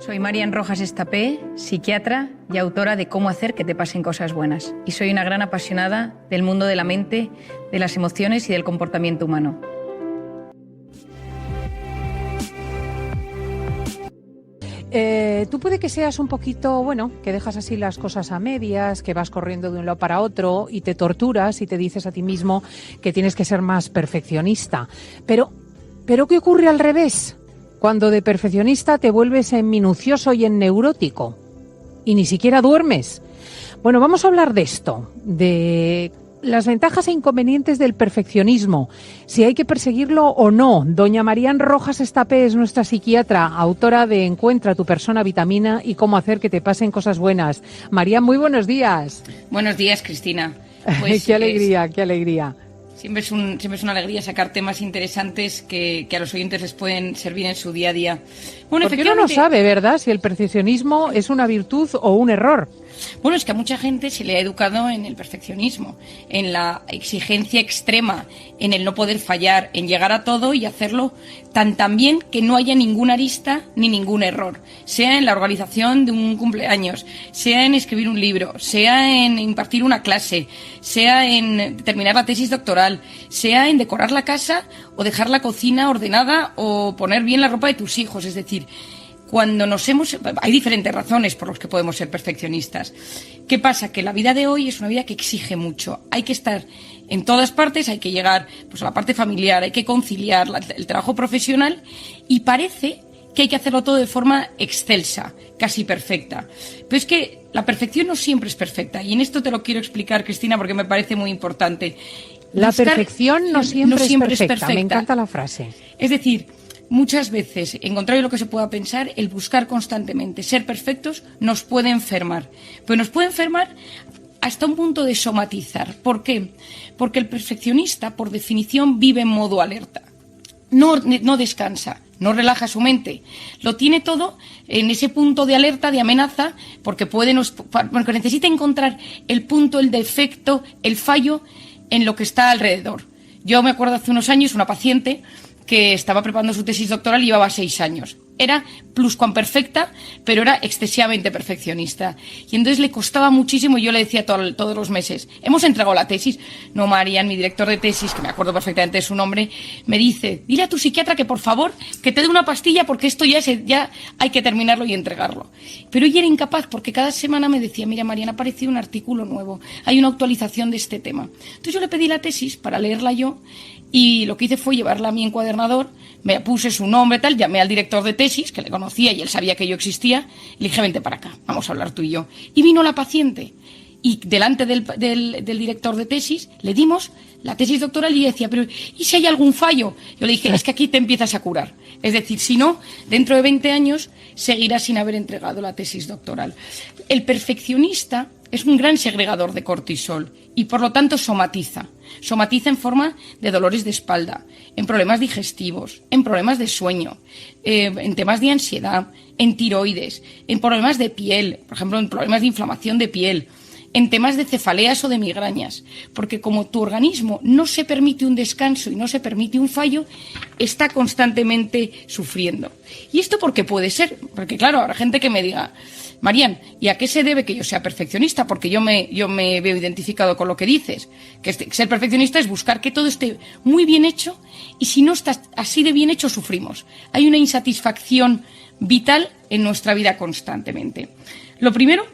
Soy Marian Rojas Estapé, psiquiatra y autora de Cómo hacer que te pasen cosas buenas. Y soy una gran apasionada del mundo de la mente, de las emociones y del comportamiento humano. Tú puede que seas un poquito, que dejas así las cosas a medias, que vas corriendo de un lado para otro y te torturas y te dices a ti mismo que tienes que ser más perfeccionista. Pero ¿qué ocurre al revés? Cuando de perfeccionista te vuelves en minucioso y en neurótico y ni siquiera duermes. Bueno, vamos a hablar de esto, de las ventajas e inconvenientes del perfeccionismo, si hay que perseguirlo o no. Doña Marian Rojas Estapé es nuestra psiquiatra, autora de Encuentra tu persona vitamina y cómo hacer que te pasen cosas buenas. Marian, muy buenos días. Buenos días, Cristina. Pues, qué alegría, qué alegría. Siempre es una alegría sacar temas interesantes que a los oyentes les pueden servir en su día a día. Bueno, porque uno no sabe, ¿verdad?, si el perfeccionismo es una virtud o un error. Bueno, es que a mucha gente se le ha educado en el perfeccionismo, en la exigencia extrema, en el no poder fallar, en llegar a todo y hacerlo tan bien que no haya ninguna arista ni ningún error, sea en la organización de un cumpleaños, sea en escribir un libro, sea en impartir una clase, sea en terminar la tesis doctoral, sea en decorar la casa o dejar la cocina ordenada o poner bien la ropa de tus hijos. Es decir, hay diferentes razones por las que podemos ser perfeccionistas. ¿Qué pasa? Que la vida de hoy es una vida que exige mucho. Hay que estar en todas partes, hay que llegar a la parte familiar, hay que conciliar el trabajo profesional y parece que hay que hacerlo todo de forma excelsa, casi perfecta. Pero es que la perfección no siempre es perfecta y en esto te lo quiero explicar, Cristina, porque me parece muy importante. La perfección no siempre es perfecta. Me encanta la frase. Es decir, muchas veces, en contrario a lo que se pueda pensar, el buscar constantemente ser perfectos nos puede enfermar. Pero nos puede enfermar hasta un punto de somatizar. ¿Por qué? Porque el perfeccionista, por definición, vive en modo alerta. No descansa, no relaja su mente. Lo tiene todo en ese punto de alerta, de amenaza, porque necesita encontrar el punto, el defecto, el fallo en lo que está alrededor. Yo me acuerdo hace unos años una paciente que estaba preparando su tesis doctoral y llevaba 6 años. Era pluscuamperfecta, pero era excesivamente perfeccionista. Y entonces le costaba muchísimo y yo le decía todos los meses, ¿hemos entregado la tesis? No, Marian, mi director de tesis, que me acuerdo perfectamente de su nombre, me dice, dile a tu psiquiatra que por favor, que te dé una pastilla porque esto ya hay que terminarlo y entregarlo. Pero ella era incapaz porque cada semana me decía, mira, Marian, ha aparecido un artículo nuevo, hay una actualización de este tema. Entonces yo le pedí la tesis para leerla yo. Y lo que hice fue llevarla a mi encuadernador, me puse su nombre, llamé al director de tesis, que le conocía y él sabía que yo existía, y le dije, vente para acá, vamos a hablar tú y yo. Y vino la paciente, y delante del director de tesis le dimos la tesis doctoral y decía, pero ¿y si hay algún fallo? Yo le dije, es que aquí te empiezas a curar. Es decir, si no, dentro de 20 años seguirás sin haber entregado la tesis doctoral. El perfeccionista es un gran segregador de cortisol y por lo tanto somatiza. Somatiza en forma de dolores de espalda, en problemas digestivos, en problemas de sueño, en temas de ansiedad, en tiroides, en problemas de piel, por ejemplo, en problemas de inflamación de piel, en temas de cefaleas o de migrañas, porque como tu organismo no se permite un descanso y no se permite un fallo, está constantemente sufriendo. ¿Y esto por qué puede ser? Porque claro, habrá gente que me diga, Marian, ¿y a qué se debe que yo sea perfeccionista? Porque yo me veo identificado con lo que dices, que ser perfeccionista es buscar que todo esté muy bien hecho y si no está así de bien hecho sufrimos. Hay una insatisfacción vital en nuestra vida constantemente. Lo primero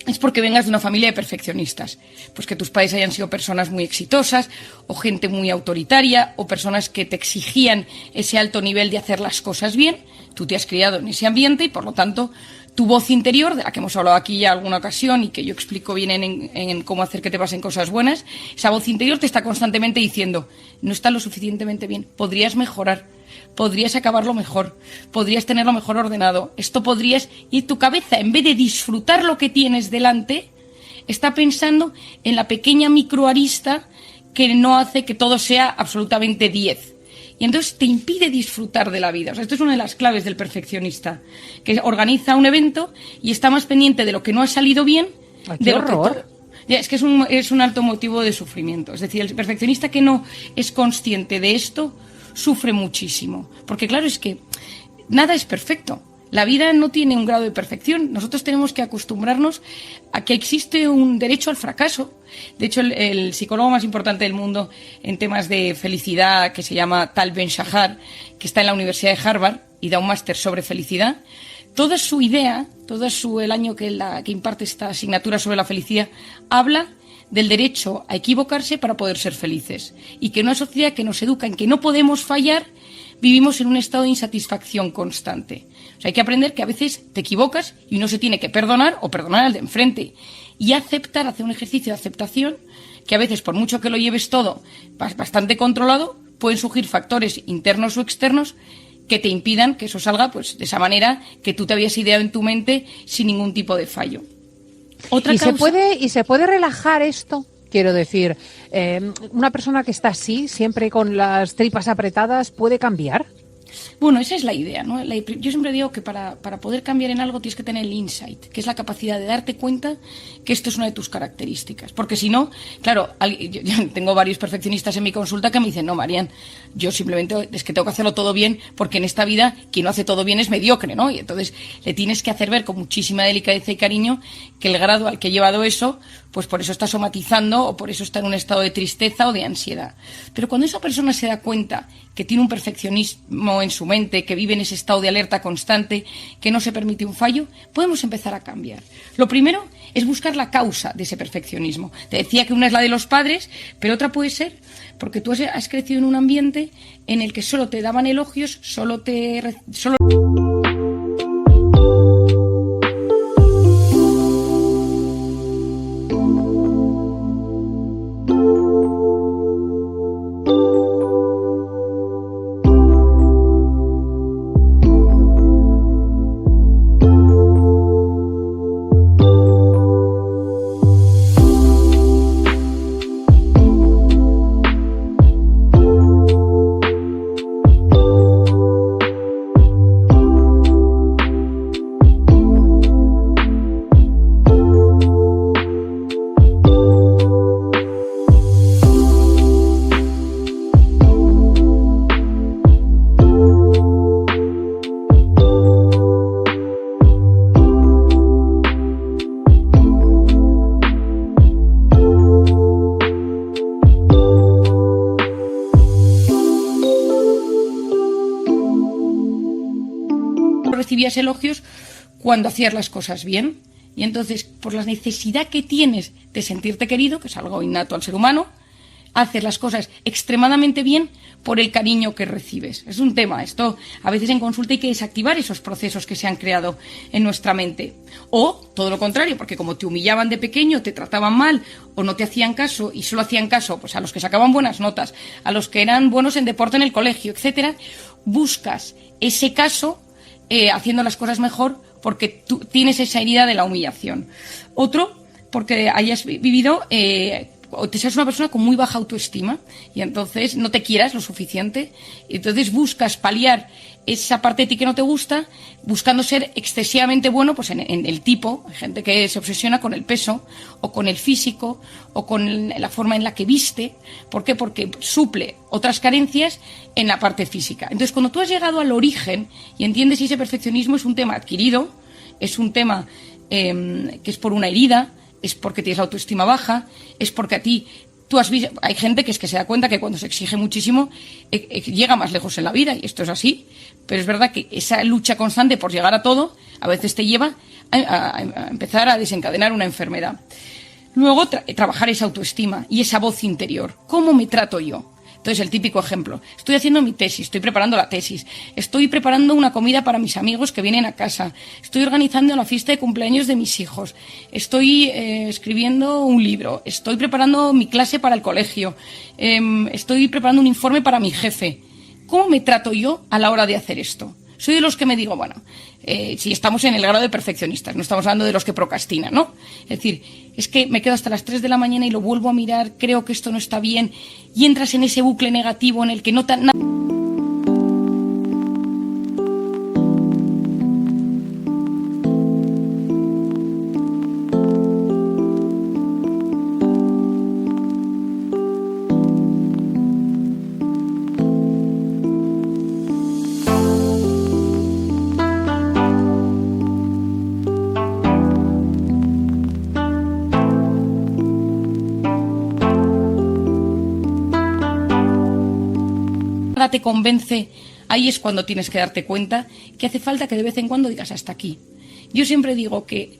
es porque vengas de una familia de perfeccionistas, pues que tus padres hayan sido personas muy exitosas o gente muy autoritaria o personas que te exigían ese alto nivel de hacer las cosas bien. Tú te has criado en ese ambiente y por lo tanto tu voz interior, de la que hemos hablado aquí ya alguna ocasión y que yo explico bien en cómo hacer que te pasen cosas buenas, esa voz interior te está constantemente diciendo, no está lo suficientemente bien, podrías mejorar, podrías acabarlo mejor, podrías tenerlo mejor ordenado, esto podrías... Y tu cabeza, en vez de disfrutar lo que tienes delante, está pensando en la pequeña microarista que no hace que todo sea absolutamente 10. Y entonces te impide disfrutar de la vida. O sea, esto es una de las claves del perfeccionista, que organiza un evento y está más pendiente de lo que no ha salido bien, de lo que es que es un alto motivo de sufrimiento. Es decir, el perfeccionista que no es consciente de esto sufre muchísimo. Porque claro, es que nada es perfecto. La vida no tiene un grado de perfección. Nosotros tenemos que acostumbrarnos a que existe un derecho al fracaso. De hecho, el psicólogo más importante del mundo en temas de felicidad, que se llama Tal Ben-Shahar, que está en la Universidad de Harvard y da un máster sobre felicidad, toda su idea, el año que imparte esta asignatura sobre la felicidad, habla del derecho a equivocarse para poder ser felices. Y que en una sociedad que nos educa en que no podemos fallar, vivimos en un estado de insatisfacción constante. O sea, hay que aprender que a veces te equivocas y uno se tiene que perdonar o perdonar al de enfrente. Y aceptar, hacer un ejercicio de aceptación, que a veces, por mucho que lo lleves todo bastante controlado, pueden surgir factores internos o externos que te impidan que eso salga pues de esa manera que tú te habías ideado en tu mente sin ningún tipo de fallo. ¿Se puede relajar esto? Quiero decir, una persona que está así, siempre con las tripas apretadas, ¿puede cambiar? Bueno, esa es la idea, ¿no? Yo siempre digo que para poder cambiar en algo tienes que tener el insight, que es la capacidad de darte cuenta que esto es una de tus características. Porque si no, claro, yo tengo varios perfeccionistas en mi consulta que me dicen, no, Marian, yo simplemente es que tengo que hacerlo todo bien, porque en esta vida quien no hace todo bien es mediocre, ¿no? Y entonces le tienes que hacer ver con muchísima delicadeza y cariño que el grado al que he llevado eso, pues por eso está somatizando o por eso está en un estado de tristeza o de ansiedad. Pero cuando esa persona se da cuenta que tiene un perfeccionismo en su mente, que vive en ese estado de alerta constante, que no se permite un fallo, podemos empezar a cambiar. Lo primero es buscar la causa de ese perfeccionismo. Te decía que una es la de los padres, pero otra puede ser porque tú has crecido en un ambiente en el que solo te daban elogios, solo recibías elogios cuando hacías las cosas bien. Y entonces, por la necesidad que tienes de sentirte querido, que es algo innato al ser humano, haces las cosas extremadamente bien por el cariño que recibes. Es un tema. Esto, a veces en consulta hay que desactivar esos procesos que se han creado en nuestra mente. O todo lo contrario, porque como te humillaban de pequeño, te trataban mal o no te hacían caso y solo hacían caso pues a los que sacaban buenas notas, a los que eran buenos en deporte en el colegio, etcétera, buscas ese caso haciendo las cosas mejor porque tú tienes esa herida de la humillación. Otro, porque hayas vivido o te seas una persona con muy baja autoestima y entonces no te quieras lo suficiente y entonces buscas paliar esa parte de ti que no te gusta buscando ser excesivamente bueno pues en el tipo. Hay gente que se obsesiona con el peso o con el físico o con la forma en la que viste. ¿Por qué? Porque suple otras carencias en la parte física. Entonces, cuando tú has llegado al origen y entiendes si ese perfeccionismo es un tema adquirido, es un tema que es por una herida, es porque tienes la autoestima baja, es porque a ti tú has visto, hay gente que es que se da cuenta que cuando se exige muchísimo llega más lejos en la vida y esto es así, pero es verdad que esa lucha constante por llegar a todo a veces te lleva a empezar a desencadenar una enfermedad. Luego trabajar esa autoestima y esa voz interior. ¿Cómo me trato yo? Entonces, el típico ejemplo. Estoy haciendo mi tesis, estoy preparando la tesis, estoy preparando una comida para mis amigos que vienen a casa, estoy organizando la fiesta de cumpleaños de mis hijos, estoy escribiendo un libro, estoy preparando mi clase para el colegio, estoy preparando un informe para mi jefe. ¿Cómo me trato yo a la hora de hacer esto? Soy de los que me digo, bueno, si estamos en el grado de perfeccionistas, no estamos hablando de los que procrastinan, ¿no? Es decir, es que me quedo hasta las 3 de la mañana y lo vuelvo a mirar, creo que esto no está bien, y entras en ese bucle negativo en el que no te... nada te convence, ahí es cuando tienes que darte cuenta que hace falta que de vez en cuando digas hasta aquí. Yo siempre digo que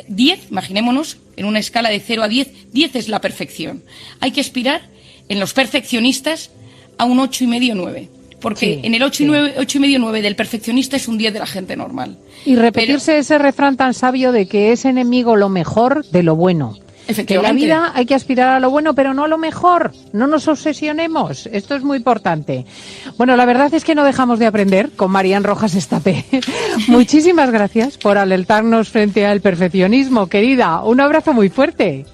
10, imaginémonos, en una escala de 0 a 10, 10 es la perfección. Hay que aspirar en los perfeccionistas a un 8,5, 9. Porque en el 8,5, 9 del perfeccionista es un 10 de la gente normal. Y repetirse ese refrán tan sabio de que es enemigo lo mejor de lo bueno. Que en la vida hay que aspirar a lo bueno, pero no a lo mejor. No nos obsesionemos. Esto es muy importante. Bueno, la verdad es que no dejamos de aprender con Marian Rojas Estapé. Muchísimas gracias por alertarnos frente al perfeccionismo, querida. Un abrazo muy fuerte.